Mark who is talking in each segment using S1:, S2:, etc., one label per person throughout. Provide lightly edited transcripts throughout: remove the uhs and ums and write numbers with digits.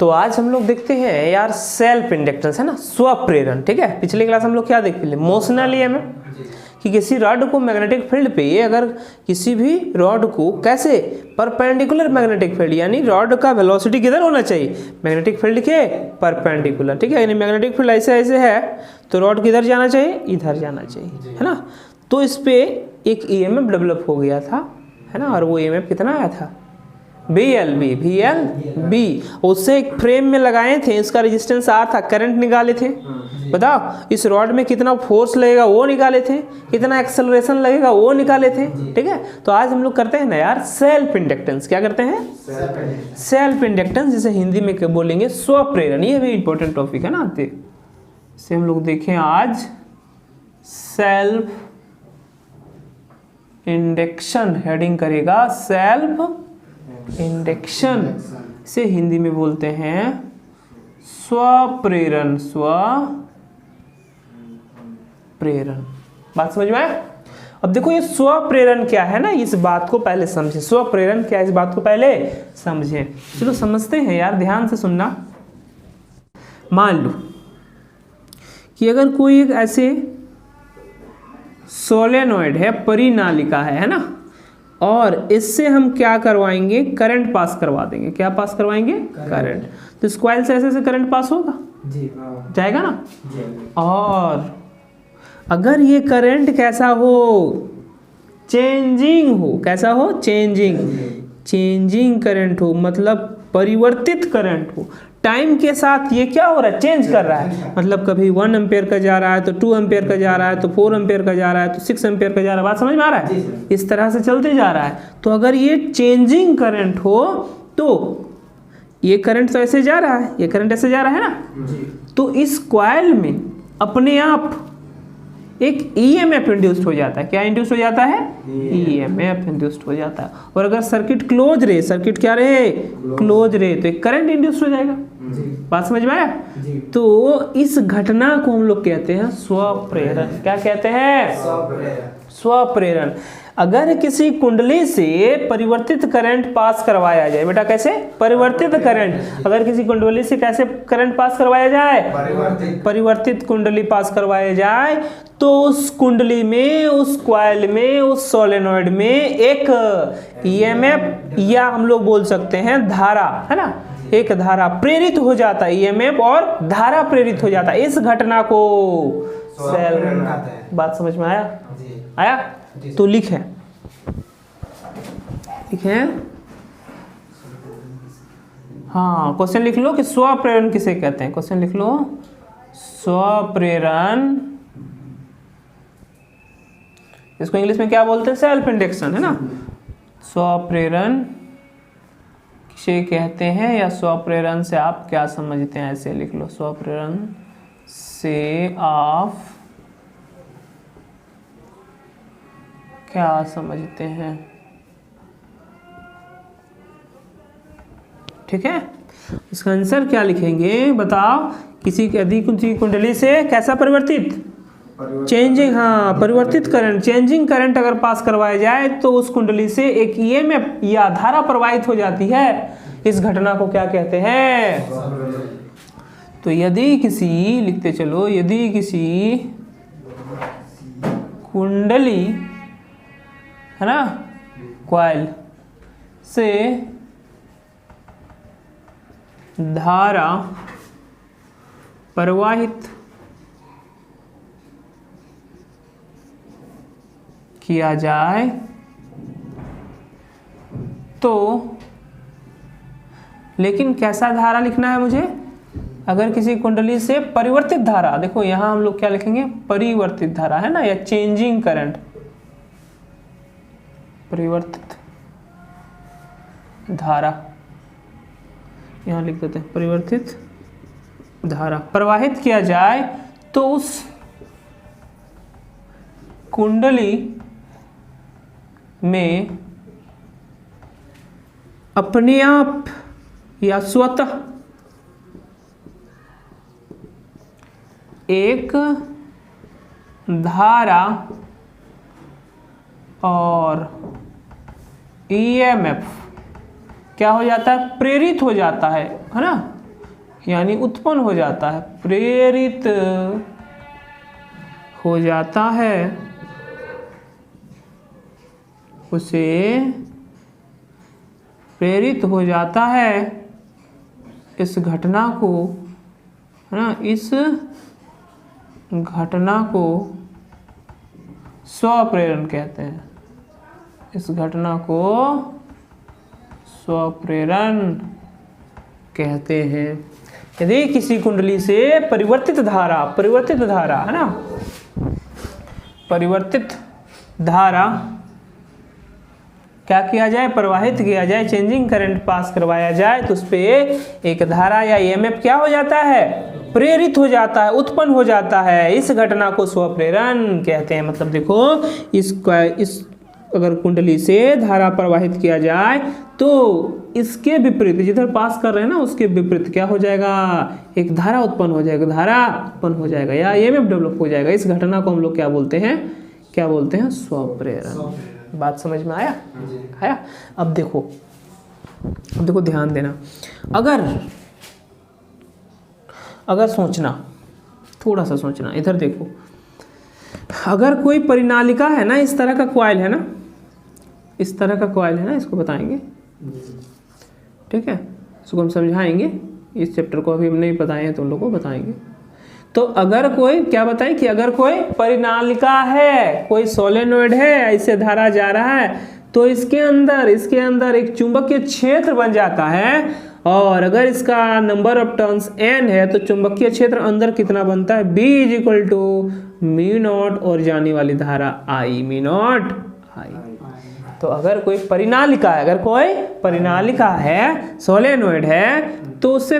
S1: तो आज हम लोग देखते हैं यार सेल्फ इंडक्टेंस, है ना, स्वप्रेरण। ठीक है, पिछले क्लास हम लोग क्या देख लिए, मोशनल ईएमएफ, कि किसी रॉड को मैग्नेटिक फील्ड पे अगर किसी भी रॉड को कैसे परपेंडिकुलर मैग्नेटिक फील्ड, यानी रॉड का वेलोसिटी किधर होना चाहिए, मैग्नेटिक फील्ड के परपेंडिकुलर। ठीक है, यानी मैग्नेटिक फील्ड ऐसे ऐसे है तो रॉड किधर जाना चाहिए, इधर जाना चाहिए, है ना। तो इस पे एक ईएमएफ डेवलप हो गया था, है ना, और वो ईएमएफ कितना आया था, VLB। उससे एक फ्रेम में लगाए थे, इसका रेजिस्टेंस R था, करंट निकाले थे। बताओ इस रॉड में कितना फोर्स लगेगा वो निकाले थे, कितना एक्सेलरेशन लगेगा वो निकाले थे। ठीक है, तो आज हम लोग करते हैं ना यार सेल्फ इंडक्टेंस। क्या करते हैं, सेल्फ इंडक्टेंस, जिसे हिंदी में बोलेंगे स्वप्रेरण। ये भी इंपॉर्टेंट टॉपिक है ना, इसे हम लोग देखें आज सेल्फ इंडक्शन, हेडिंग करेगा सेल्फ इंडक्शन, से हिंदी में बोलते हैं स्वप्रेरण। स्वप्रेरण, बात समझ में आए। अब देखो ये स्वप्रेरण क्या है ना, इस बात को पहले समझे। स्वप्रेरण क्या है, इस बात को पहले समझे। चलो समझते हैं यार, ध्यान से सुनना। मान लो कि अगर कोई एक ऐसे सोलेनॉइड है, परिनालिका है ना, और इससे हम क्या करवाएंगे, करंट पास करवा देंगे। क्या पास करवाएंगे, करंट। तो इस कॉइल से ऐसे करंट पास होगा जी, जाएगा ना जी। और अगर ये करंट कैसा हो, चेंजिंग हो, कैसा हो, चेंजिंग करंट हो, मतलब परिवर्तित करंट हो, टाइम के साथ ये क्या हो रहा है, चेंज कर रहा है। मतलब कभी 1 एम्पेयर का जा रहा है तो 2 एम्पेयर का जा रहा है तो 4 एम्पेयर का जा रहा है तो 6 एम्पेयर का जा रहा है। बात समझ में आ रहा है, इस तरह से चलते जा रहा है। तो अगर ये चेंजिंग करंट हो तो ये करंट तो ऐसे जा रहा है, ये करंट ऐसे जा रहा है ना, तो इस कॉइल में अपने आप एक ईएमएफ इंड्यूस्ड हो जाता है। क्या इंड्यूस्ड हो जाता है, ईएमएफ इंड्यूस्ड हो जाता है। और अगर सर्किट क्लोज रहे, सर्किट क्या रहे, क्लोज रहे, तो एक करंट इंड्यूस्ड हो जाएगा। बात समझ में आया। तो इस घटना को हम लोग कहते हैं स्वप्रेरण। क्या कहते हैं, स्वप्रेरण। अगर किसी कुंडली से परिवर्तित करंट पास करवाया जाए, बेटा कैसे, परिवर्तित करंट। अगर किसी कुंडली से कैसे करंट पास करवाया जाए, परिवर्तित कुंडली पास करवाया जाए, तो उस कुंडली में, उस कॉइल में, उस सोलेनॉइड में एक ईएमएफ, या हम लोग बोल सकते हैं धारा, है ना, एक धारा प्रेरित हो जाता है। ईएमएफ और धारा प्रेरित हो जाता है। इस घटना को सेल्फ, बात समझ में आया, आया। तो लिखे, हाँ, क्वेश्चन लिख लो कि स्वप्रेरण किसे कहते हैं। क्वेश्चन लिख लो, स्वप्रेरण, इसको इंग्लिश में क्या बोलते हैं, सेल्फ इंडक्शन, है ना। स्वप्रेरण किसे कहते हैं, या स्वप्रेरण से आप क्या समझते हैं, ऐसे लिख लो, स्वप्रेरण से आप क्या समझते हैं। ठीक है, इसका आंसर क्या लिखेंगे, बताओ। किसी कुंडली से कैसा परिवर्तित, चेंजिंग, हाँ, परिवर्तित करंट, चेंजिंग करंट अगर पास करवाया जाए तो उस कुंडली से एक ईएमएफ या धारा प्रवाहित हो जाती है। इस घटना को क्या कहते हैं। तो यदि किसी, लिखते चलो, यदि किसी कुंडली, है ना, कॉइल से धारा प्रवाहित किया जाए तो, लेकिन कैसा धारा लिखना है मुझे, अगर किसी कुंडली से परिवर्तित धारा, देखो यहां हम लोग क्या लिखेंगे, परिवर्तित धारा, है ना, या चेंजिंग करंट, परिवर्तित धारा, यहां लिख देते हैं, परिवर्तित धारा प्रवाहित किया जाए तो उस कुंडली में अपने आप या स्वतः एक धारा और ईएमएफ क्या हो जाता है, प्रेरित हो जाता है ना, यानी उत्पन्न हो जाता है, प्रेरित हो जाता है, उसे प्रेरित हो जाता है इस घटना को, है ना, इस घटना को स्वप्रेरण कहते हैं। इस घटना को स्वप्रेरण कहते हैं। यदि किसी कुंडली से परिवर्तित धारा है ना, परिवर्तित धारा क्या किया जाए, प्रवाहित किया जाए, चेंजिंग करंट पास करवाया जाए, तो उस पे एक धारा या ईएमएफ क्या हो जाता है, प्रेरित हो जाता है, उत्पन्न हो जाता है। इस घटना को स्वप्रेरण कहते हैं। मतलब देखो, इस अगर कुंडली से धारा प्रवाहित किया जाए तो इसके विपरीत, जिधर पास कर रहे हैं ना उसके विपरीत क्या हो जाएगा, एक धारा उत्पन्न हो जाएगा, धारा उत्पन्न हो जाएगा या ईएमएफ डेवलप हो जाएगा। इस घटना को हम लोग क्या बोलते हैं, स्वप्रेरण। बात समझ में आया? अब देखो ध्यान देना, अगर सोचना, थोड़ा सा सोचना, इधर देखो, अगर कोई परिनालिका है ना, इस तरह का कॉइल है ना, इसको बताएंगे, ठीक है, इसको हम समझाएंगे। इस चैप्टर को अभी हम नहीं बताए हैं तो उन लोगों को बताएंगे। तो अगर कोई क्या बताएं कि अगर कोई परिनालिका है, कोई सोलेनोइड है, ऐसे धारा जा रहा है, तो इसके अंदर एक चुंबकीय क्षेत्र बन जाता है, और अगर इसका नंबर ऑफ टर्न्स n है तो चुंबकीय क्षेत्र अंदर कितना बनता है, B = μ0 और जाने वाली धारा I, μ0 I। तो अगर कोई परिनालिका है, सोलेनोइड है, तो उससे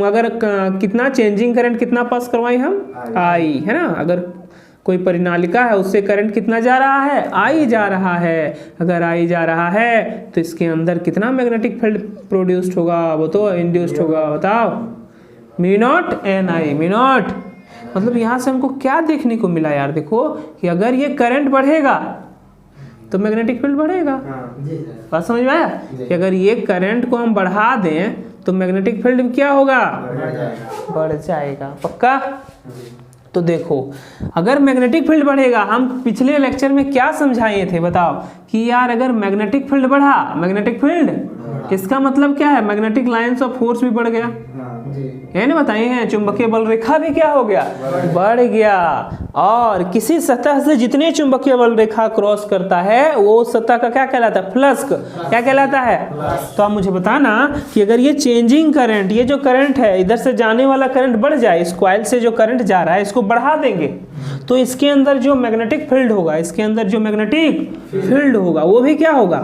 S1: अगर कितना चेंजिंग करंट कितना पास करवाएं हम, I, है ना। अगर कोई परिनालिका है उससे करंट कितना जा रहा है, I जा रहा है। अगर I जा रहा है तो इसके अंदर कितना मैग्नेटिक फील्ड प्रोड्यूस्ड होगा, वो तो इंड्यूस्ड होगा, बताओ, μ0 NI, μ0। मतलब यहाँ से हमको क्या देखने को मिला यार, देखो कि अगर ये करंट बढ़ेगा तो मैग्नेटिक फील्ड बढ़ेगा। बात समझ में आया कि अगर ये करंट को हम बढ़ा दें तो मैग्नेटिक फील्ड क्या होगा, बढ़ जाएगा। पक्का? तो देखो, अगर मैग्नेटिक फील्ड बढ़ेगा, हम पिछले लेक्चर में क्या समझाए थे, बताओ कि यार अगर मैग्नेटिक फील्ड बढ़ा, मैग्नेटिक फील्ड इसका मतलब क्या है, मैग्नेटिक लाइंस ऑफ फोर्स भी बढ़ गया, ये नहीं बताइए हैं, चुंबकीय बल रेखा भी क्या हो गया, बढ़ गया। और किसी सतह से जितने चुंबकीय बल रेखा क्रॉस करता है वो सतह का क्या कहलाता है, फ्लक्स। क्या कहलाता है? तो आप मुझे बताना कि अगर ये चेंजिंग करंट, ये जो करंट है इधर से जाने वाला करंट बढ़ जाए, इस कॉइल से जो करंट जा रहा है इसको बढ़ा देंगे तो इसके अंदर जो मैग्नेटिक फील्ड होगा, वो भी क्या होगा,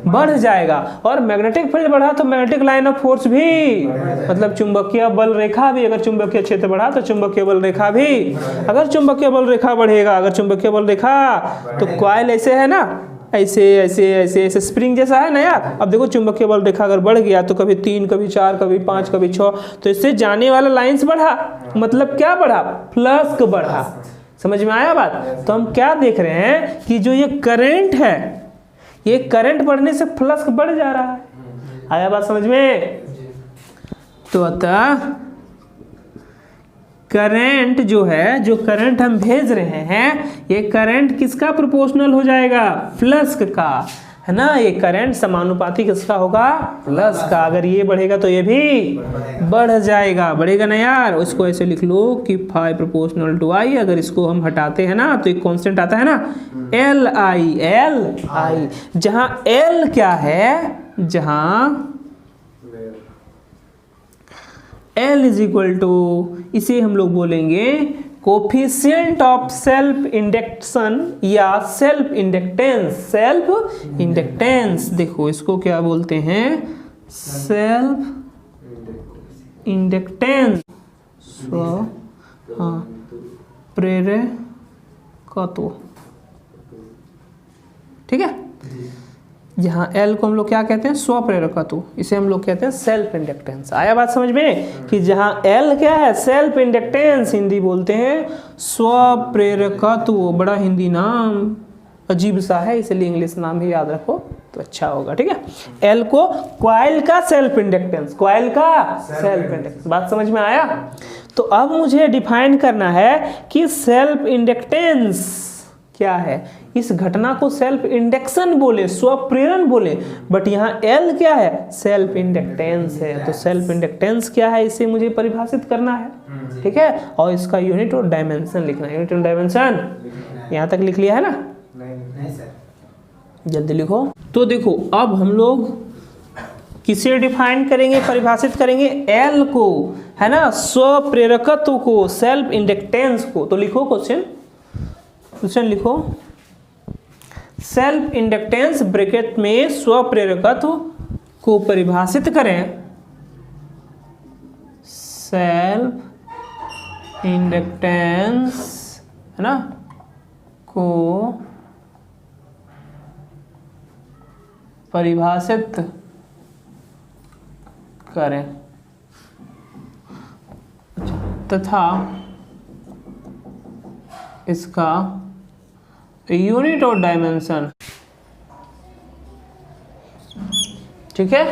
S1: बढ़ जाएगा। और मैग्नेटिक फील्ड बढ़ा तो मैग्नेटिक लाइन ऑफ फोर्स भी, मतलब चुंबकीय बल रेखा भी, अगर चुंबकीय क्षेत्र बढ़ा तो चुंबकीय बल रेखा भी, अगर चुंबकीय बल रेखा बढ़ेगा, अगर चुंबकीय बल रेखा, तो कॉइल ऐसे है ना, ऐसे स्प्रिंग जैसा है ना यार। अब देखो चुंबकीय बल रेखा अगर बढ़ गया तो कभी 3, कभी 4, कभी 5, कभी 6, तो इससे जाने वाला लाइंस बढ़ा, मतलब क्या बढ़ा, फ्लक्स बढ़ा। समझ में आया बात? तो हम क्या देख रहे हैं कि जो ये करंट है, ये करंट बढ़ने से फ्लक्स बढ़ जा रहा है। आया बात समझ में? तो अतः करंट जो है, जो करंट हम भेज रहे हैं, ये करंट किसका प्रोपोर्शनल हो जाएगा, फ्लक्स का, है ना। ये करंट समानुपाती किसका होगा, फ्लक्स का। अगर ये बढ़ेगा तो ये भी बढ़ जाएगा, बढ़ेगा ना यार। इसको ऐसे लिख लो कि phi proportional to I। अगर इसको हम हटाते हैं ना तो एक कांस्टेंट आता है ना, Li, जहां L क्या है, जहां L = इसे हम लोग बोलेंगे कोफिशिएंट ऑफ सेल्फ इंडक्शन या सेल्फ इंडक्टेंस। देखो इसको क्या बोलते हैं, सेल्फ इंडक्टेंस, प्रेरकत्व, ठीक है। जहाँ L को हम लोग क्या कहते हैं, स्वप्रेरकत्व, इसे हम लोग कहते हैं सेल्फ इंडक्टेंस। आया बात समझ में कि जहाँ L क्या है, सेल्फ इंडक्टेंस, हिंदी बोलते हैं स्वप्रेरकत्व। बड़ा हिंदी नाम अजीब सा है, इसलिए इंग्लिश नाम भी याद रखो। तो अच्छा होगा, ठीक है। एल को कॉइल का सेल्फ इंडक्टेंस, कॉइल का सेल्फ इंडक्टेंस, बात समझ में आया। तो अब मुझे डिफाइन करना है कि सेल्फ इंडक्टेंस क्या है। इस घटना को सेल्फ इंडक्शन बोले, स्वप्रेरण बोले, बट यहाँ एल क्या है, सेल्फ इंडक्टेंस है। तो सेल्फ इंडक्टेंस क्या है, इसे मुझे परिभाषित करना है, ठीक है। और इसका यूनिट और डायमेंशन लिखना है, यूनिट और डायमेंशन यहाँ तक लिख लिया है ना?
S2: नहीं सर,
S1: जल्दी लिखो। तो देखो अब हम लोग किसे डिफाइन करेंगे, परिभाषित करेंगे, एल को, है ना, स्वप्रेरकत्व को, सेल्फ इंडक्टेंस को। तो लिखो क्वेश्चन लिखो, सेल्फ इंडक्टेंस ब्रैकेट में स्वप्रेरकत्व को परिभाषित करें, सेल्फ इंडक्टेंस, है ना, को परिभाषित करें तथा इसका यूनिट और डायमेंशन, ठीक है।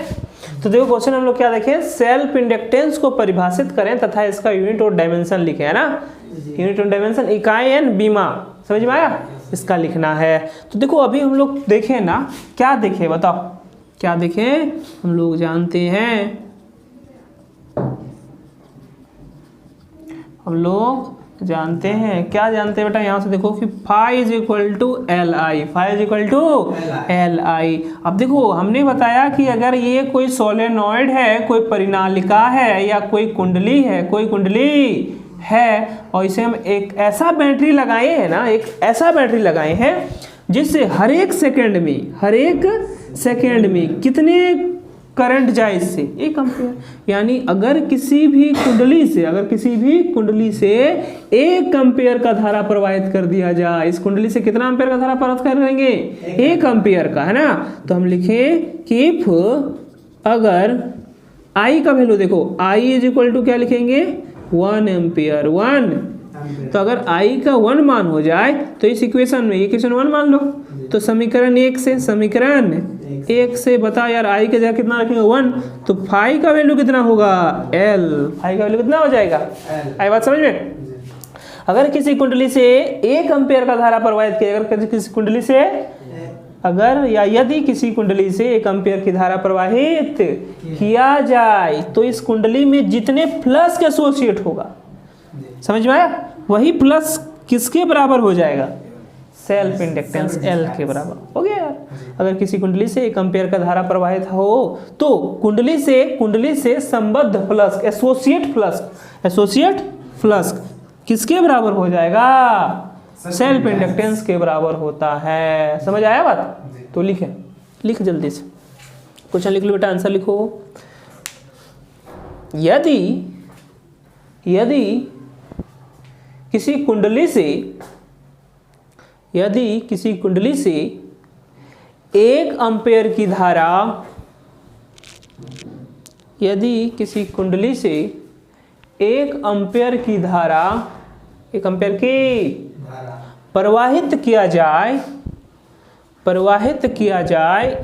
S1: तो देखो क्वेश्चन हम लोग क्या देखें, सेल्फ इंडक्टेंस को परिभाषित करें तथा इसका यूनिट और डायमेंशन लिखे, है ना। यूनिट और डायमेंशन इकाई एन बीमा, समझ में आया, इसका लिखना है। तो देखो अभी हम लोग देखें ना, क्या देखें बताओ, क्या देखें, हम लोग जानते हैं, हम लोग जानते हैं, क्या जानते हैं बेटा, यहां से देखो कि phi is equal to L I, phi is equal to L I. अब देखो हमने बताया कि अगर ये कोई सोलेनॉइड है, कोई परिनालिका है, या कोई कुंडली है, कोई कुंडली है, और इसे हम एक ऐसा बैटरी लगाए हैं ना, एक ऐसा बैटरी लगाए हैं जिससे हर एक सेकेंड में कितने करंट जाए, इससे 1 एम्पीयर। यानी अगर किसी भी कुंडली से 1 एम्पीयर का धारा प्रवाहित कर दिया जाए, इस कुंडली से कितना एम्पीयर का धारा प्रवाहित करेंगे, 1 एम्पीयर का, है ना। तो हम लिखें कि इफ अगर I का वैल्यू देखो, I इज इक्वल टू क्या लिखेंगे, 1 एम्पीयर, 1। तो अगर I का 1 मान हो जाए तो इस इक्वेशन में इक्वेशन 1 मान लो, तो समीकरण 1 से बता यार I के जगह कितना रखेंगे, 1। तो फाई का वैल्यू कितना होगा, L, फाई का वैल्यू कितना हो जाएगा, आई बात समझ में। अगर किसी कुंडली से 1 एम्पीयर का धारा प्रवाहित किया, अगर किसी कुंडली से यदि किसी कुंडली से 1 एम्पीयर की धारा प्रवाहित किया जाए, तो इस कुंडली में जितने प्लस के एसोसिएट होगा, समझ में आया, वही प्लस किसके बराबर हो जाएगा, सेल्फ इंडक्टेंस एल के बराबर हो गया यार। अगर किसी कुंडली से 1 एम्पीयर का धारा प्रवाहित हो तो कुंडली से संबद्ध प्लस, एसोसिएट प्लस किसके बराबर हो जाएगा, सेल्फ इंडक्टेंस के बराबर होता है। समझ आया बात? तो लिख जल्दी से, क्वेश्चन लिख लो बेटा, आंसर लिखो। यदि किसी कुंडली से 1 एम्पीयर की धारा, यदि किसी कुंडली से 1 एम्पीयर की धारा, 1 एम्पीयर की प्रवाहित किया जाए,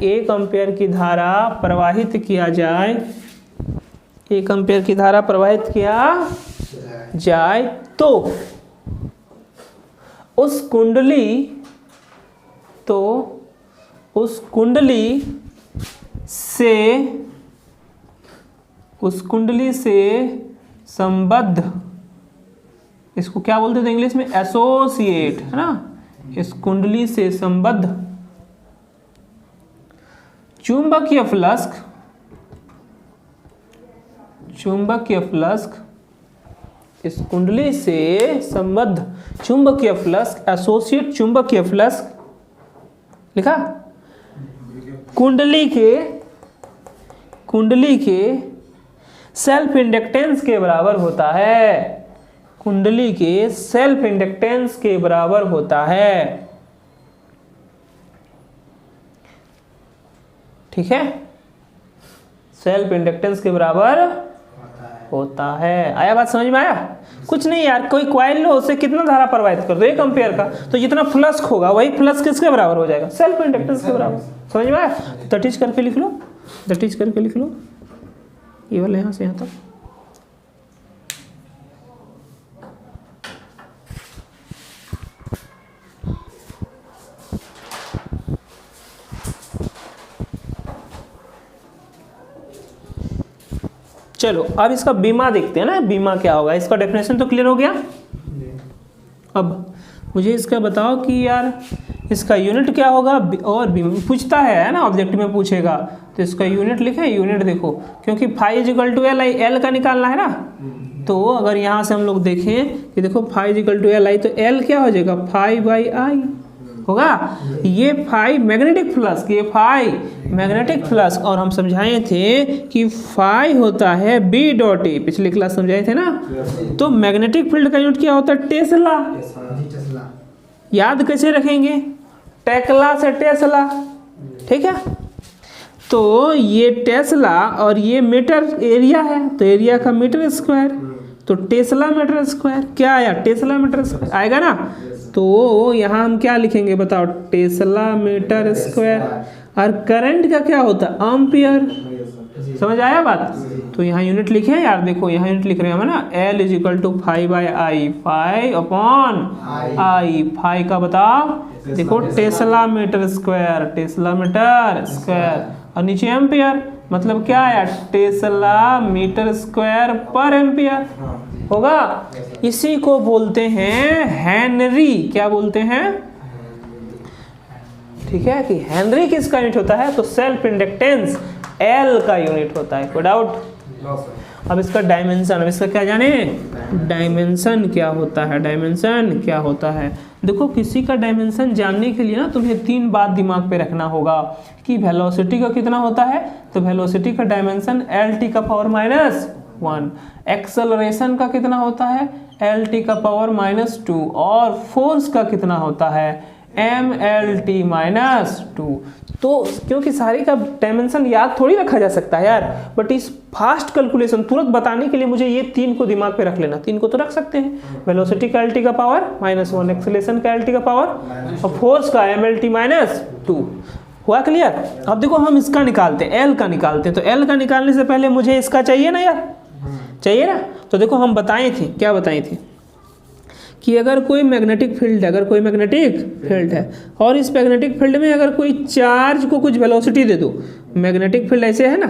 S1: 1 एम्पीयर की धारा प्रवाहित किया जाए, 1 एम्पीयर की धारा प्रवाहित किया जाए, तो उस कुंडली से संबद्ध, इसको क्या बोलते थे इंग्लिश में, एसोसिएट, है ना। इस कुंडली से संबद्ध चुंबकीय फ्लक्स, इस कुंडली से संबद्ध चुंबकीय फ्लक्स, एसोसिएट चुंबकीय फ्लक्स लिखा, कुंडली के सेल्फ इंडक्टेंस के बराबर होता है, कुंडली के सेल्फ इंडक्टेंस के बराबर होता है, ठीक है, सेल्फ इंडक्टेंस के बराबर होता है। आया बात समझ में आया? कुछ नहीं यार, कोई कॉइल लो, उससे कितना धारा प्रवाहित कर दो 1 एम्पियर का, तो जितना फ्लक्स होगा वही फ्लक्स किसके बराबर हो जाएगा? सेल्फ इंडक्टेंस के बराबर। समझ में आया? दैट इज करके लिख लो, दैट इज करके लिख लो, ये वाला यहाँ से यहाँ तक। चलो अब इसका बीमा देखते हैं ना, बीमा क्या होगा, इसका डेफिनेशन तो क्लियर हो गया। अब मुझे इसका बताओ कि यार इसका यूनिट क्या होगा, और बीमा पूछता है ना, ऑब्जेक्ट में पूछेगा तो इसका यूनिट लिखें। यूनिट देखो, क्योंकि phi is equal to L I, L का निकालना है ना, तो अगर यहाँ से हम लोग देखें कि देखो phi is equal to L I, तो एल क्या हो जाएगा? फाई बाई आई होगा। ये फाई मैग्नेटिक फ्लक्स, ये फाई मैग्नेटिक फ्लक्स, और हम समझाए थे कि फाई होता है बी डॉट ए, पिछली क्लास समझाए थे ना। तो मैग्नेटिक फील्ड का यूनिट क्या होता है? टेस्ला। याद कैसे रखेंगे? टेक्ला से टेस्ला, ठीक है। तो ये टेस्ला और ये मीटर एरिया है, तो एरिया का मीटर स्क्वायर, तो टेस्ला मीटर स्क्वायर क्या आया? टेस्ला मीटर स्क्वायर आएगा ना। तो यहाँ हम क्या लिखेंगे बताओ? Tesla metre square. और करंट का क्या होता है? एम्पियर। समझ आया बात? तो यहाँ यूनिट लिखे यार, देखो यहाँ यूनिट लिख रहे हैं हम ना, L is equal to phi by I, phi upon I. Phi का बताओ, देखो tesla metre square, tesla metre square, और नीचे एम्पियर, मतलब क्या आया? टेस्ला मीटर स्क्वायर पर एम्पियर होगा। इसी को बोलते हैं हेनरी। क्या बोलते हैं? ठीक है, कि हेनरी किसका यूनिट होता है? तो सेल्फ इंडक्टेंस एल का यूनिट होता है। कोई डाउट? अब इसका डायमेंशन, अब इसका क्या जाने? डायमेंशन क्या होता है? डायमेंशन क्या होता है? देखो किसी का डायमेंशन जानने के लिए ना तुम्हें 3 बात दिमाग पे रखना होगा कि वेलोसिटी का कितना होता है, तो वेलोसिटी का डायमेंशन एल टी का पावर -1, एक्सेलरेशन का कितना होता है? एल टी का पावर -2, और फोर्स का कितना होता है? mlt -2। तो क्योंकि सारे का डायमेंशन याद थोड़ी रखा जा सकता है यार, बट इस फास्ट कैलकुलेशन तुरंत बताने के लिए मुझे ये 3 को दिमाग पे रख लेना। 3 को तो रख सकते हैं, वेलोसिटी का lt का पावर -1, एक्सेलरेशन का lt का पावर, और फोर्स का mlt -2। हुआ क्लियर? अब देखो हम इसका निकालते हैं, एल का निकालते हैं। तो एल का निकालने से पहले मुझे इसका चाहिए ना यार, चाहिए ना। तो देखो हम बताए थे, क्या बताए थे कि अगर कोई मैग्नेटिक फील्ड है, अगर कोई मैग्नेटिक फील्ड है और इस मैग्नेटिक फील्ड में अगर कोई चार्ज को कुछ वेलोसिटी दे दो, मैग्नेटिक फील्ड ऐसे है ना,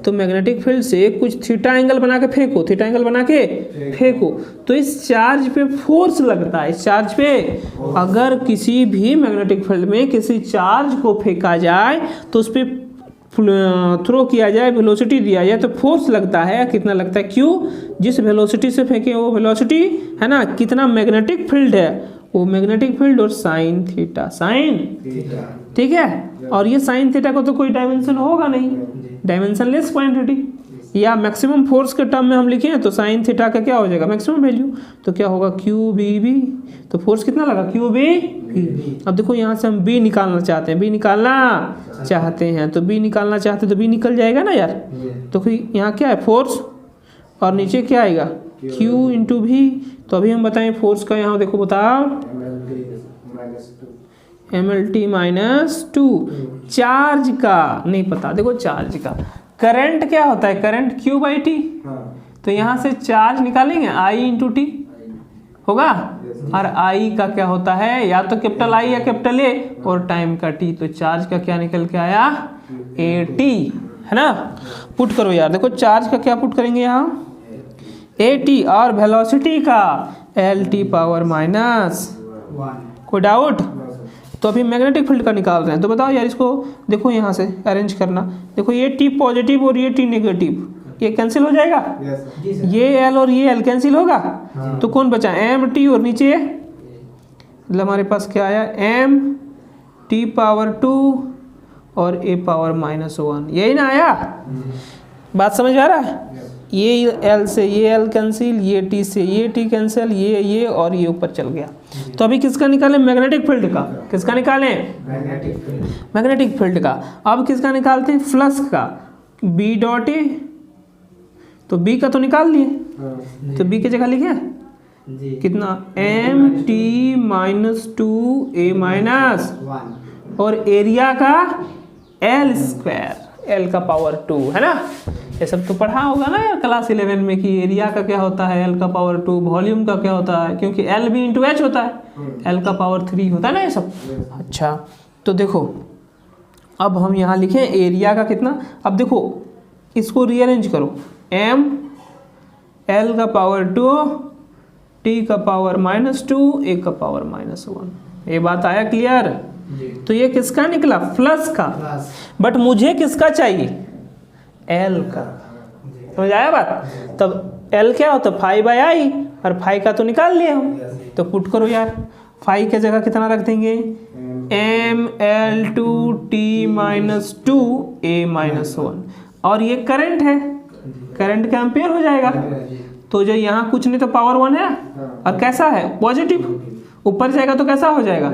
S1: तो मैग्नेटिक फील्ड से कुछ थीटा एंगल बना के फेंको, थीटा एंगल बना के फेंको, तो इस चार्ज पे फोर्स लगता है। इस चार्ज पे अगर किसी भी मैग्नेटिक फील्ड में किसी चार्ज को फेंका जाए तो उस पर थ्रो किया जाए, वेलोसिटी दिया जाए, तो फोर्स लगता है। कितना लगता है? क्यों? जिस वेलोसिटी से फेंके वो वेलोसिटी है ना, कितना मैग्नेटिक फील्ड है वो मैग्नेटिक फील्ड, और साइन थीटा, साइन, ठीक है। और ये साइन थीटा को तो कोई डायमेंशन होगा नहीं, डायमेंशनलेस क्वांटिटी, या मैक्सिमम फोर्स के टर्म में हम लिखें तो साइन थीटा का क्या हो जाएगा? Maximum value. तो क्या होगा? Q B B. तो फोर्स कितना लगा? Q B B. अब देखो यहाँ से हम बी निकालना चाहते हैं, बी निकालना चाहते हैं, तो बी निकालना चाहते हैं तो बी निकल जाएगा ना यार। तो फिर यहाँ क्या है? फोर्स, और नीचे क्या आएगा? क्यू इंटू भी। तो अभी हम बताएं फोर्स का, यहाँ देखो बताओ, mlt -2। चार्ज का नहीं पता, देखो चार्ज का। करंट क्या होता है? Current Q by T. तो यहाँ से चार्ज निकालेंगे I इंटू टी होगा, और I का क्या होता है? या तो कैपिटल I या कैपिटल A, और टाइम का T। तो चार्ज का क्या निकल के आया? AT, है ना। पुट करो यार, देखो चार्ज का क्या पुट करेंगे यहाँ? AT, और वेलोसिटी का LT पावर -1। कोई डाउट? तो अभी मैग्नेटिक फील्ड का निकाल रहे हैं, तो बताओ यार इसको, देखो यहाँ से अरेंज करना। देखो ये टी पॉजिटिव और ये टी नेगेटिव, ये कैंसिल हो जाएगा। ये एल और ये एल कैंसिल होगा। तो कौन बचा? एम टी, और नीचे मतलब हमारे पास क्या आया? एम टी पावर 2 और ए पावर -1, यही ना आया? बात समझ आ रहा है? ये एल से ये एल कैंसिल, ये टी से ये टी कैंसिल, ये और ये ऊपर चल गया। तो अभी किसका निकालें? मैग्नेटिक फील्ड का। किसका निकालें? मैग्नेटिक फील्ड का। अब किसका निकालते हैं? फ्लक्स का। बी डॉट ए, तो बी का तो निकाल लिए, तो बी की जगह लिखे कितना -2a-2 और एरिया का L², L का पावर 2 है ना। ये सब तो पढ़ा होगा ना यार क्लास 11 में कि एरिया का क्या होता है L का पावर 2, वॉल्यूम का क्या होता है, क्योंकि L भी इंटू H होता है, L का पावर 3 होता है ना ये सब। अच्छा तो देखो अब हम यहाँ लिखें एरिया का कितना, अब देखो इसको रीअरेंज करो, m L का पावर 2 t का पावर -2 a का पावर -1। ये बात आया क्लियर? तो ये किसका निकला? प्लस का। बट मुझे किसका चाहिए? L का। समझ आया बात? तब L क्या होता है? 5/i, और 5 का तो निकाल लिए हम, तो पुट करो यार। 5 की जगह कितना रख देंगे? mL2t-2a-1, और ये करंट है, करंट का एम्पियर हो जाएगा। तो जो यहाँ कुछ नहीं तो पावर 1 है, और कैसा है? पॉजिटिव। ऊपर जाएगा तो कैसा हो जाएगा?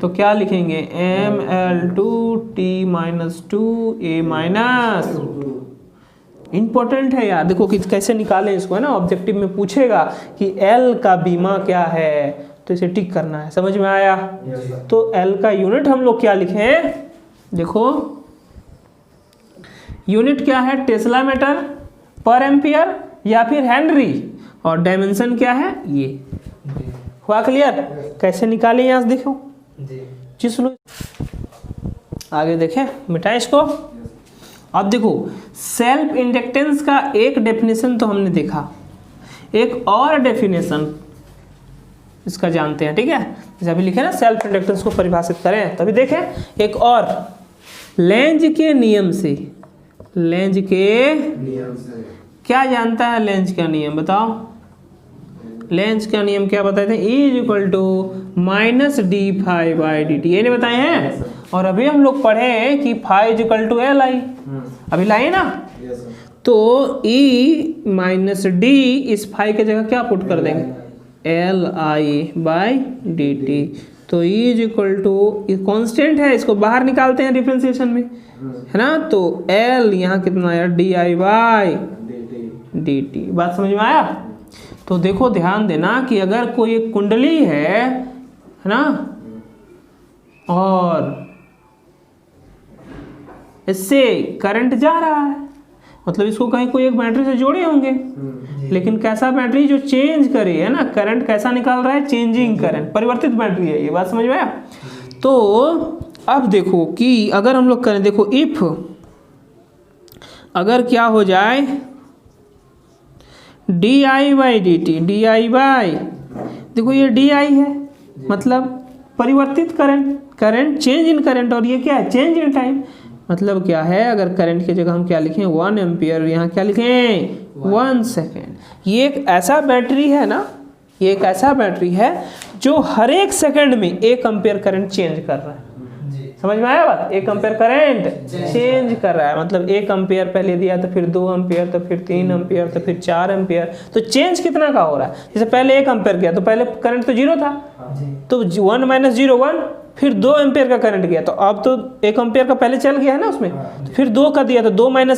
S1: तो क्या लिखेंगे? mL2t-2a-, इंपॉर्टेंट है यार। देखो कि कैसे निकालें इसको, है ना। ऑब्जेक्टिव में पूछेगा कि L का बीमा क्या है, तो इसे टिक करना है। समझ में आया? तो L का यूनिट हम लोग क्या लिखें? देखो यूनिट क्या है? टेस्ला मीटर पर एम्पियर या फिर हेनरी, और डायमेंशन क्या है? ये हुआ क्लियर? कैसे निकालें यहाँ से देखो जिस लोग आगे देखें, मिटाएं इसको। अब देखो सेल्फ इंडक्टेंस का एक डेफिनेशन तो हमने देखा, एक और डेफिनेशन इसका जानते हैं, ठीक है। जैसे अभी लिखे ना सेल्फ इंडक्टेंस को परिभाषित करें, तभी देखें एक और लेंज के नियम से। लेंज के क्या जानता है? लेंज का नियम बताओ। लेंज का नियम क्या बताए थे? E = -dφ/dt, ये नहीं बताए हैं। और अभी हम लोग पढ़े कि φ = Li, अभी लाए ना। तो E - d इस φ की जगह क्या पुट कर देंगे? Li/dt। तो E = कांस्टेंट है, इसको बाहर निकालते हैं डिफरेंशिएशन में, है ना। तो L यहाँ कितना है? di/dt। बात समझ में आया? तो देखो ध्यान देना कि अगर कोई एक कुंडली है ना, और इससे करंट जा रहा है, मतलब इसको कहीं कोई एक बैटरी से जोड़े होंगे, लेकिन कैसा बैटरी? जो चेंज करे, है ना। करंट कैसा निकाल रहा है? चेंजिंग करंट, परिवर्तित बैटरी है ये। बात समझ में आया? तो अब देखो कि अगर हम लोग करें, देखो इफ अगर क्या हो जाए di/dt, देखो ये di है, मतलब परिवर्तित current, current change in current, और ये क्या है? Change in time. मतलब क्या है? अगर करंट की जगह हम क्या लिखें? 1 एम्पियर, यहाँ क्या लिखें? 1 सेकेंड। ये एक ऐसा बैटरी है ना, ये एक ऐसा बैटरी है जो हर एक सेकंड में 1 एम्पियर करंट चेंज कर रहा है। समझ में आया बात? 1 एम्पियर करंट चेंज कर रहा है, मतलब 1 एम्पियर पहले दिया, तो फिर 2 एम्पियर, तो फिर 3 एम्पियर, तो फिर 4 एम्पियर। तो चेंज कितना का हो रहा है? जैसे पहले 1 एम्पियर गया तो पहले करंट तो 0 था, तो 1 - 0 1, फिर 2 एम्पियर का करंट गया, तो अब तो 1 एम्पियर का पहले चल गया है ना उसमें, तो फिर 2 का दिया तो 2 - 1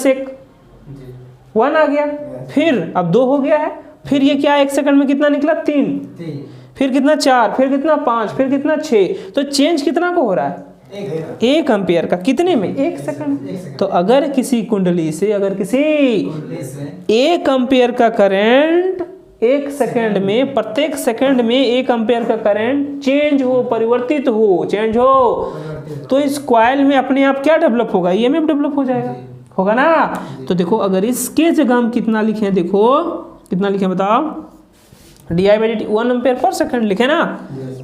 S1: 1 आ गया, फिर अब 2 हो गया है, फिर ये क्या 1 सेकंड में कितना निकला? 3, फिर कितना 4, फिर कितना 5, फिर कितना 6। तो चेंज कितना को हो रहा है? 1 एम्पियर का। कितने में? 1 सेकंड। तो अगर किसी कुंडली से, अगर किसी 1 एम्पियर का करंट 1 सेकंड में, प्रत्येक सेकंड में 1 एम्पियर का करंट चेंज हो, परिवर्तित हो, चेंज हो, तो इस कॉइल में अपने आप क्या डेवलप होगा? ईएमएफ डेवलप हो जाएगा, होगा ना। तो देखो अगर इसके जगह हम कितना लिखें, देखो कितना लिखें बताओ? di/dt 1 एम्पियर पर सेकंड लिखे ना।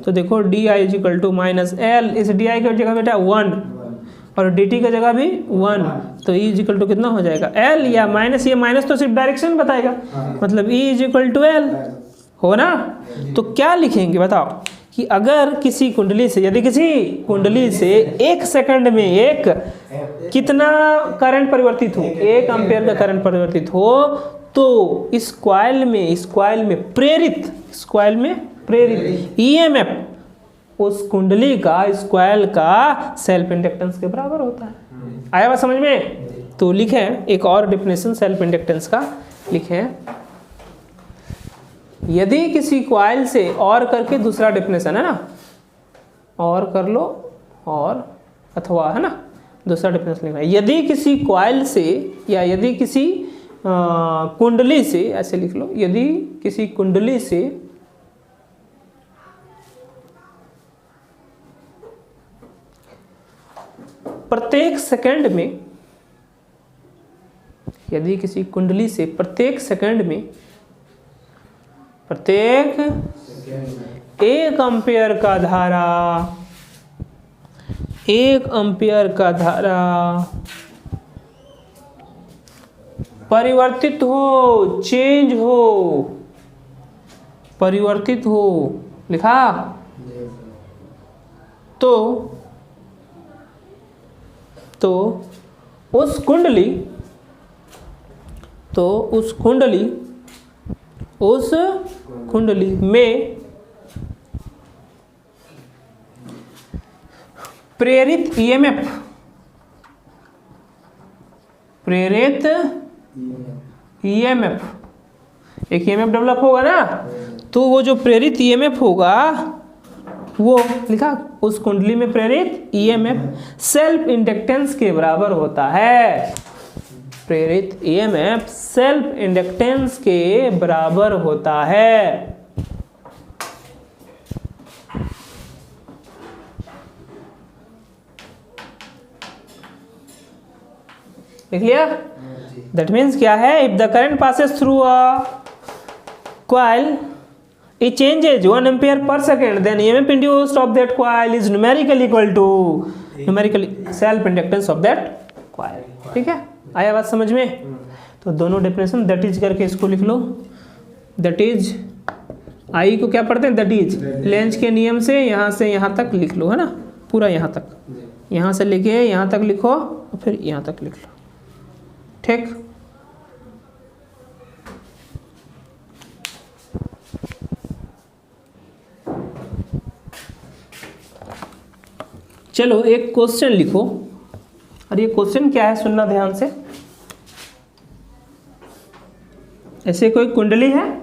S1: तो देखो di = -L, इस di की जगह बेटा 1, और dt की जगह भी 1, तो E = कितना हो जाएगा? L, या माइनस, ये माइनस तो सिर्फ डायरेक्शन बताएगा, मतलब E = L हो ना। तो क्या लिखेंगे बताओ कि अगर किसी कुंडली से, यदि किसी कुंडली से 1 सेकंड में एक कितना करंट परिवर्तित हो? 1 एम्पियर का करंट परिवर्तित हो, तो इस कॉइल में प्रेरित ईएमएफ उस कुंडली का, इस कॉइल का सेल्फ इंडक्टेंस के बराबर होता है। आया बात समझ में? तो लिखें एक और डेफिनेशन सेल्फ इंडक्टेंस का, लिखे यदि किसी कॉइल से और करके दूसरा डेफिनेशन है ना, और कर लो और अथवा है ना, दूसरा डेफिनेशन लिखना है। यदि किसी कॉइल से या यदि किसी कुंडली से, ऐसे लिख लो, यदि किसी कुंडली से प्रत्येक सेकंड में, यदि किसी कुंडली से प्रत्येक सेकंड में प्रत्येक 1 एम्पियर का धारा, 1 एम्पियर का धारा परिवर्तित हो, चेंज हो, परिवर्तित हो, लिखा, तो उस कुंडली में प्रेरित ईएमएफ, एक ईएमएफ डेवलप होगा ना, तो वो जो प्रेरित ईएमएफ होगा वो लिखा, उस कुंडली में प्रेरित ईएमएफ सेल्फ इंडक्टेंस के बराबर होता है। प्रेरित ईएमएफ सेल्फ इंडक्टेंस के बराबर होता है। लिख लिया? दैट मीन्स क्या है, if the current passes through a coil it changes 1 ampere per second, then EMF induced of that coil is numerically equal to self inductance of that coil। ठीक है, आया बात समझ में? तो दोनों डेफिनेशन दैट इज करके इसको लिख लो। दैट इज आई को क्या पढ़ते हैं, दैट इज लेंज के नियम से यहाँ तक लिख लो, है ना, पूरा यहाँ तक, यहाँ से लेके यहाँ तक लिखो और फिर यहाँ तक लिख लो। ठीक, चलो एक क्वेश्चन लिखो, और ये क्वेश्चन क्या है सुनना ध्यान से। ऐसे कोई कुंडली है,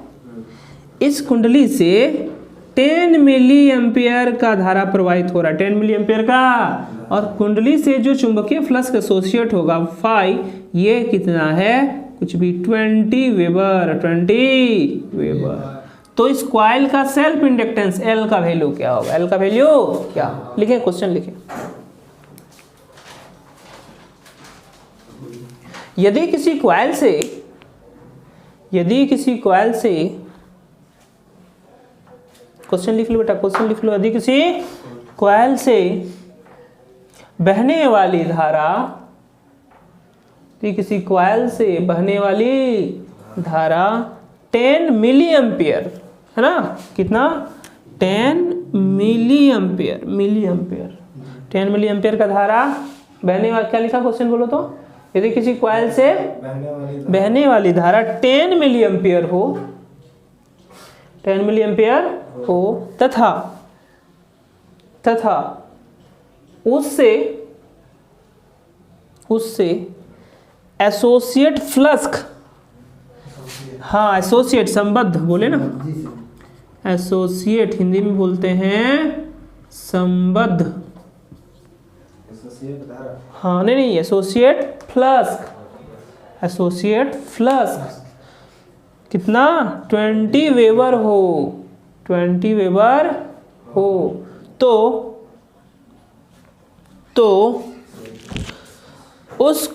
S1: इस कुंडली से 10 मिली एम्पियर का धारा प्रवाहित हो रहा है, 10 मिली एम्पियर का, और कुंडली से जो चुंबकीय फ्लक्स एसोसिएट होगा फाई, ये कितना है, कुछ भी 20 वेबर। तो इस कॉइल का सेल्फ इंडक्टेंस एल का वैल्यू क्या होगा, एल का वैल्यू क्या, लिखें क्वेश्चन लिखें। यदि किसी कॉइल से क्वेश्चन लिख लो बेटा, क्वेश्चन लिख लो। यदि किसी कॉइल से बहने वाली धारा, किसी कॉइल से बहने वाली धारा 10 मिली एम्पियर, है ना, कितना, 10 मिली एम्पियर, 10 मिली एम्पियर का धारा बहने वाला, क्या लिखा क्वेश्चन बोलो तो, यदि किसी कॉइल से बहने वाली धारा 10 मिली एम्पियर हो, 10 मिली एम्पियर हो, तथा उससे एसोसिएट फ्लक्स, हाँ एसोसिएट संबद्ध बोले ना, एसोसिएट हिंदी में बोलते हैं संबद्ध, हाँ नहीं एसोसिएट फ्लक्स कितना, 20 वेबर हो, तो उस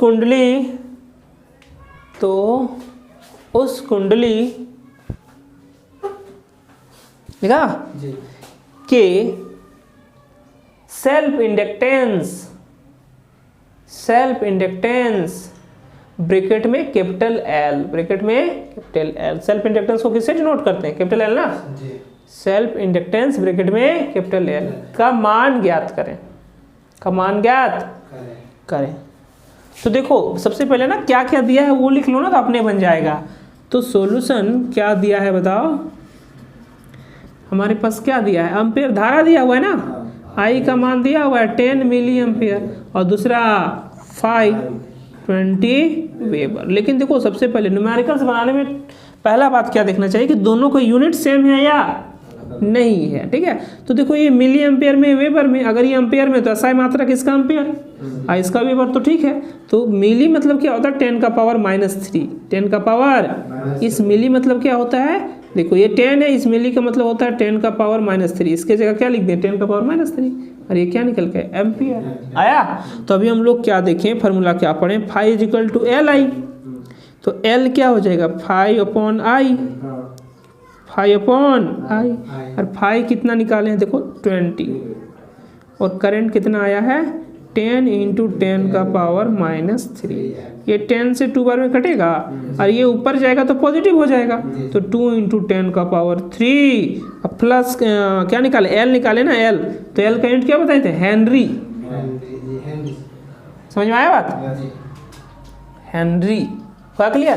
S1: कुंडली लिखा के सेल्फ इंडक्टेंस ब्रैकेट में कैपिटल एल, सेल्फ इंडक्टेंस को किससे डिनोट करते हैं, कैपिटल एल ना, सेल्फ इंडक्टेंस ब्रैकेट में कैपिटल एल का मान ज्ञात करें। तो देखो सबसे पहले ना क्या क्या दिया है वो लिख लो ना, तो अपने बन जाएगा। तो सॉल्यूशन क्या दिया है बताओ, हमारे पास क्या दिया है, एम्पियर धारा दिया हुआ है ना, आई का मान दिया हुआ है 10 मिली एम्पियर, और दूसरा 5 20 वेबर। लेकिन देखो सबसे पहले न्यूमेरिकल्स बनाने में पहला बात क्या देखना चाहिए कि दोनों का यूनिट सेम है या नहीं है, ठीक है। तो देखो ये मिली एम्पेयर में, वेबर में, अगर ये एम्पेयर में तो ऐसा ही मात्रा किसका एम्पेयर, इसका वेबर, तो ठीक है। तो मिली मतलब क्या होता है 10 का पावर -3, 10 का पावर, इस मिली मतलब क्या होता है, देखो ये 10 है, इस मिली का मतलब होता है 10 का पावर -3, इसके जगह क्या लिख दें 10 का पावर -3, और ये क्या निकल के एम्पियर आया। तो अभी हम लोग क्या देखें, फार्मूला क्या पढ़ें, phi is equal to L I, तो एल क्या हो जाएगा 5/I, 5/I, और फाई कितना निकाले हैं देखो 20, और करंट कितना आया है 10 × 10 का पावर -3, ये 10 से 2 बार में कटेगा और ये ऊपर जाएगा तो पॉजिटिव हो जाएगा, तो 2 × 10 का पावर 3, अब प्लस क्या निकाले एल निकाले ना एल, तो एल का यूनिट क्या बताए थे हेनरी, समझ में आया बात, हेनरी क्या क्लियर,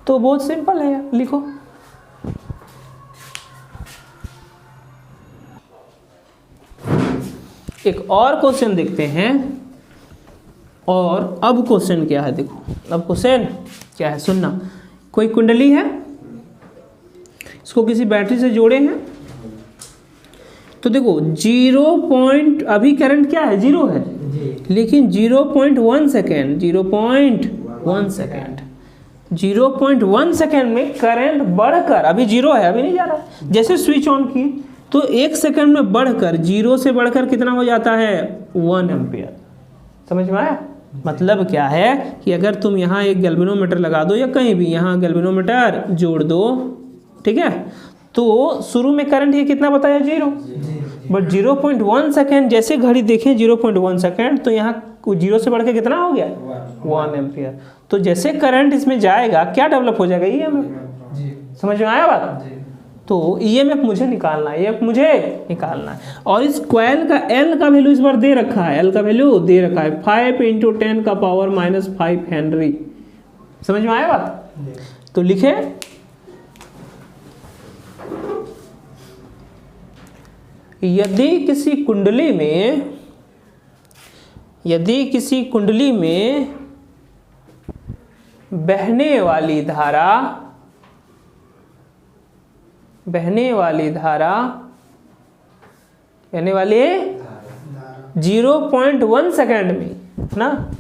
S1: तो बहुत सिंपल है यार, लिखो। एक और क्वेश्चन देखते हैं, और अब क्वेश्चन क्या है देखो, अब क्वेश्चन क्या है सुनना, कोई कुंडली है, इसको किसी बैटरी से जोड़े हैं, तो देखो 0. अभी करंट क्या है 0 है, लेकिन 0.1 सेकेंड, 0.1 सेकेंड, 0.1 सेकेंड में करंट बढ़कर, अभी 0 है, अभी नहीं जा रहा, जैसे स्विच ऑन की तो 1 सेकंड में बढ़कर 0 से बढ़कर कितना हो जाता है 1 एम्पियर, समझ में आया। मतलब क्या है कि अगर तुम यहाँ एक गैल्वेनोमीटर लगा दो या कहीं भी यहाँ गैल्वेनोमीटर जोड़ दो, ठीक है, तो शुरू में करंट ये कितना बताया 0, बट 0.1 सेकेंड जैसे घड़ी देखें 0.1 सेकेंड, तो यहाँ 0 से बढ़ के कितना हो गया 1 एम्पियर, तो जैसे करंट इसमें जाएगा क्या डेवलप हो जाएगा ईएमएफ, समझ में आया बात। तो ईएमएफ मुझे निकालना है, ईएमएफ मुझे निकालना है, और इस कॉइल का एल का वैल्यू इस बार दे रखा है, एल का वैल्यू दे रखा है 5 × 10 का पावर -5 हेनरी, समझ में आया बात। तो लिखे यदि किसी कुंडली में बहने वाली धारा 0.1 सेकेंड में ना,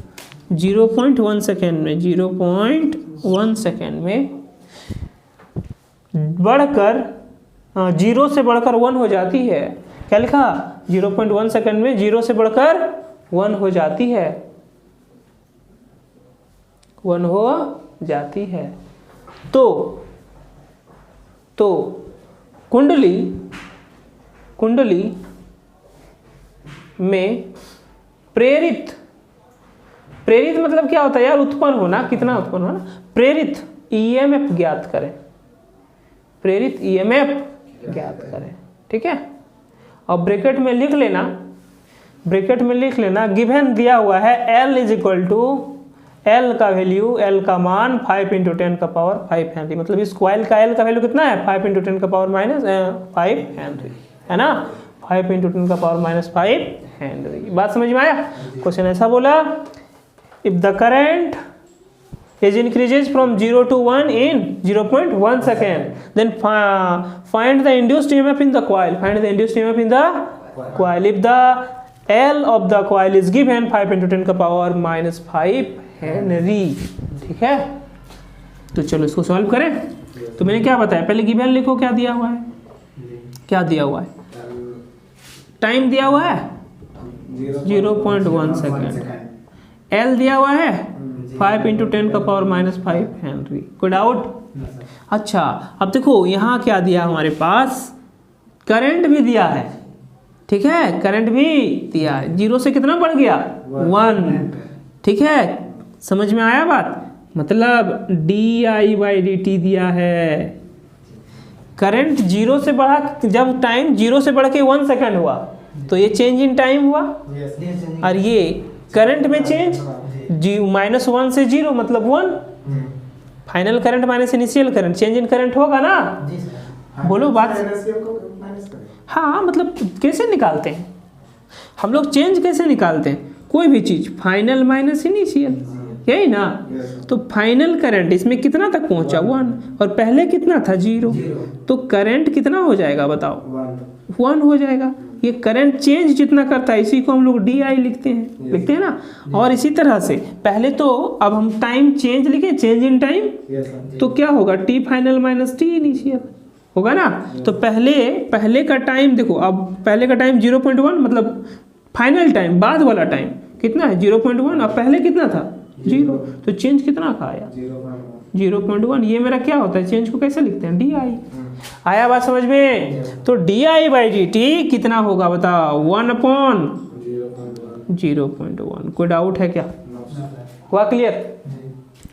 S1: 0.1 सेकेंड में, 0.1 सेकेंड में बढ़कर 0 से बढ़कर 1 हो जाती है, क्या लिखा 0.1 सेकेंड में 0 से बढ़कर 1 हो जाती है, 1 हो जाती है, तो कुंडली में प्रेरित मतलब क्या होता है यार, उत्पन्न होना, कितना उत्पन्न होना, प्रेरित ईएमएफ ज्ञात करें, प्रेरित ईएमएफ ज्ञात करें, ठीक है। और ब्रैकेट में लिख लेना, गिवन दिया हुआ है L इज टू L का वैल्यू, L का मान 5 × 10 का पावर 5 हेनरी, मतलब इस कॉइल का L का वैल्यू कितना है 5 × 10 का पावर -5 हेनरी, है ना, 5 × 10 का पावर -5 हेनरी। बात समझ में आया। क्वेश्चन ऐसा बोला, if the current is increases from 0 to 1 in 0.1 second, then find the induced EMF in the coil, find the induced EMF in the coil if the L of the coil is given 5 × 10 का power -5 Henry, ठीक है। तो चलो इसको solve करें। तो मैंने क्या बताया, पहले गिवन लिखो, क्या दिया हुआ है, क्या दिया हुआ है, टाइम दिया हुआ है 0.1 सेकेंड, L दिया हुआ है 5 × 10 का पावर -5 हेनरी, कोई डाउट। अच्छा अब देखो यहाँ क्या दिया हमारे पास, करंट भी दिया है, ठीक है, करंट भी दिया है, 0 से कितना बढ़ गया 1, ठीक है, समझ में आया बात, मतलब di/dt दिया है, करंट 0 से बढ़ा, जब टाइम 0 से बढ़ के 1 सेकेंड हुआ तो ये चेंज इन टाइम हुआ, और ये करंट में चेंज -1 से 0 मतलब 1, final current minus initial current, change in current होगा ना, बोलो बात। हाँ मतलब कैसे निकालते हैं हम लोग, चेंज कैसे निकालते हैं, कोई भी चीज़ फाइनल माइनस इनिशियल, यही ना। तो फाइनल करंट इसमें कितना तक पहुंचा 1, और पहले कितना था 0, तो करंट कितना हो जाएगा बताओ 1 हो जाएगा। ये करंट चेंज जितना करता है इसी को हम लोग DI लिखते हैं ना। और इसी तरह से पहले तो अब हम टाइम चेंज लिखे, चेंज इन टाइम, तो क्या होगा T final minus T initial होगा ना। तो पहले का टाइम देखो, अब पहले का टाइम 0.1 मतलब फाइनल टाइम, बाद वाला टाइम कितना है 0.1, अब पहले कितना था 0, तो चेंज कितना का आया 0.1। ये मेरा क्या होता है, चेंज को कैसे लिखते हैं DI। आया बात समझ में। तो DI/dt कितना होगा बताओ 1/0.1। कोई डाउट है क्या, हुआ क्लियर।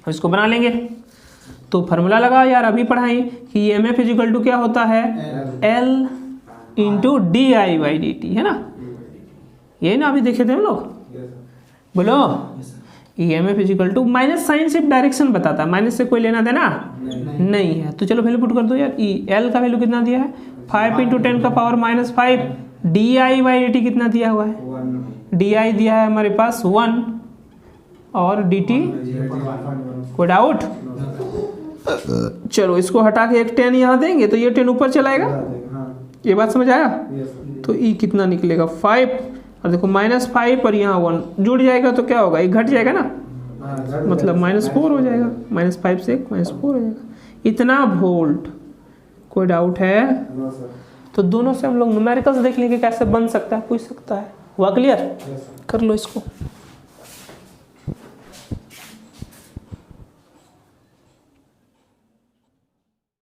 S1: इसको बना लेंगे। तो फार्मूला लगा यार, अभी पढ़ाई कि EMF इक्वल टू क्या होता है L इंटू DI/dt, है ना। यही ना अभी देखे थे हम लोग, बोलो। EMF equal to minus sign सिर्फ डायरेक्शन बताता है, माइनस से कोई लेना देना नहीं है। तो चलो वैल्यू पुट कर दो यार। L का वैल्यू कितना दिया है 5 × 10⁻⁵। DI/dt कितना दिया हुआ है, DI दिया है हमारे पास 1 और dt कोई डाउट। चलो इसको हटा के एक 10 यहाँ देंगे तो ये 10 ऊपर चलाएगा। ये बात समझ आया। तो E कितना निकलेगा 5, और देखो -5 और यहाँ 1 जुड़ जाएगा तो क्या होगा, ये घट जाएगा ना, मतलब -4 हो जाएगा। -5 से -4 हो जाएगा। इतना वोल्ट। कोई डाउट है। तो दोनों से हम लोग न्यूमेरिकल्स देख लेंगे कैसे बन सकता है, पूछ सकता है। हुआ क्लियर, कर लो इसको।